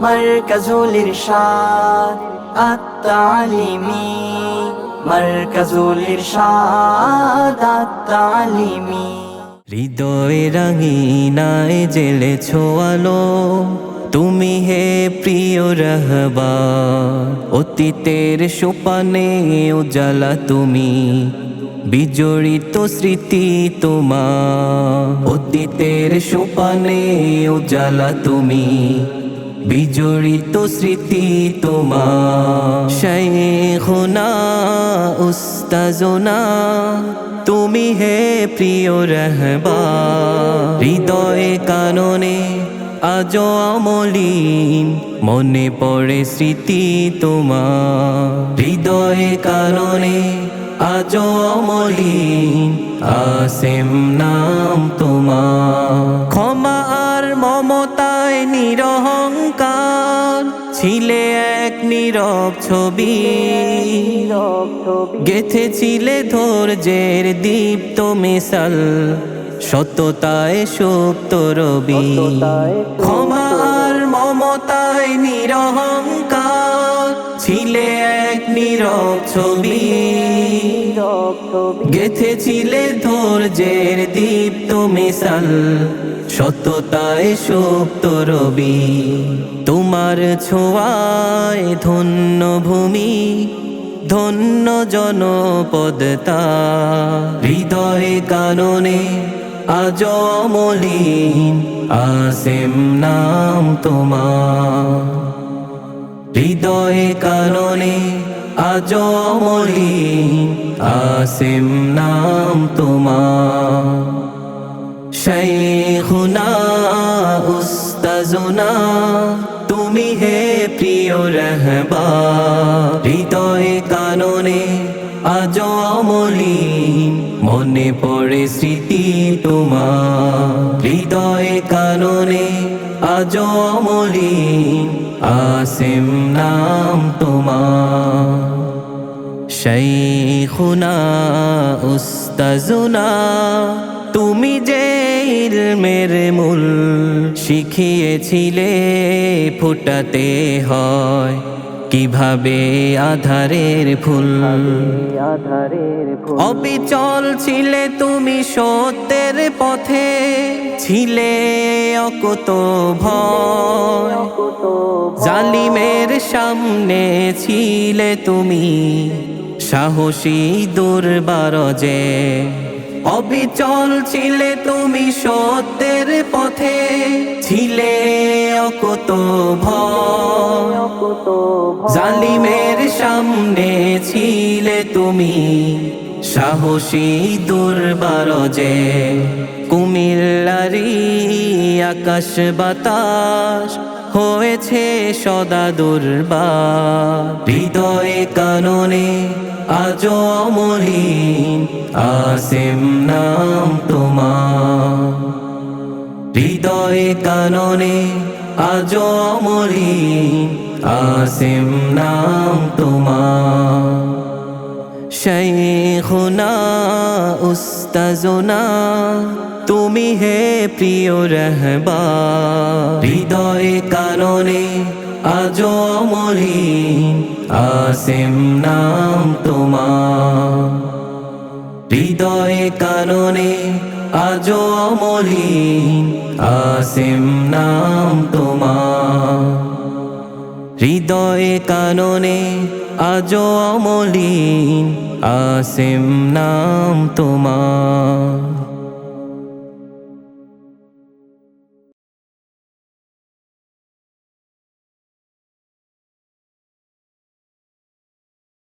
মারকাজুল ইরশাদ আত-তালিমি, মারকাজুল ইরশাদ আত-তালিমি। হৃদয় রাঙিনায় জেলেছো আলো, তুমি হে প্রিয় রাহবার। অতীতের সোপানে উজালা তুমি, বিজড়িত স্মৃতি তোমার। অতীতের সোপানে উজালা তুমি, বিজড়িত স্মৃতি তোমার। শাইখুনা উস্তাজুনা, তুমি হে প্রিয় রাহবার। হৃদয়ে কাননে আজো আমলিন, মনে পড়ে স্মৃতি তোমার। হৃদয়ে কাননে আজো আমলিন, আসেম নাম তোমার। ক্ষমা আর মমতায় নিরহংকার, ছিলে এক নীরব ছবি। গেথেছিলে ধৈর্যের দীপ্ত মিশাল, সততায় সুপ্ত রবি। ক্ষমা আর মমতায় নিরহংকার, ছিলে এক নীরব ছবি। গেথেছিলে ধৈর্যের দীপ্ত মিশাল, সততায় সুপ্ত রবি। তোমার ছোঁয়ায় ধন্য ভূমি, ধন্য জনপদতা। হৃদয়ে কাননে আজো অমলিন, আসেম নাম তোমার। হৃদয়ে কাননে আজো অমলিন, আসেম নাম তোমার। শাইখুনা উস্তাজুনা, তুমি হে প্রিয় রাহবার। হৃদয়ে কাননে আজো অমলিন, মনে পড়ে স্মৃতি তোমার। হৃদয়ে কাননে আজো অমলিন, আসেম নাম তোমার। শাইখুনা উস্তাজুনা, তুমি যে ইলমের মূল, শিখিয়েছিলে ফুটাতে হয় কিভাবে আধারের ফুল। অবিচল ছিলে তুমি সত্যের পথে, ছিলে অকুত ভয়। জালিমের সামনে ছিলে তুমি সাহসী দুর্বার যে। অবিচল ছিলে তুমি সত্যের পথে, ছিলে অকুত ভয়। জালিমের সামনে ছিলে তুমি সাহসী দুর্বার যে। কুমিল্লারি আকাশ বাতাস হয়েছে সদা দুর্বার। হৃদয়ে কাননে আজো অমলিন, আসেম নাম তোমার। হৃদয়ে কাননে আজো অমলিন, আসেম নাম তোমার। শাইখুনা উস্তাজুনা, তুমি হে প্রিয় রাহবার। হৃদয়ে কাননে আজো অমলিন, আসেম নাম তোমার। হৃদয়ে কাননে আজো অমলিন, আসেম নাম তোমার। হৃদয়ে কাননে আজো অমলিন, আসেম নাম তোমার।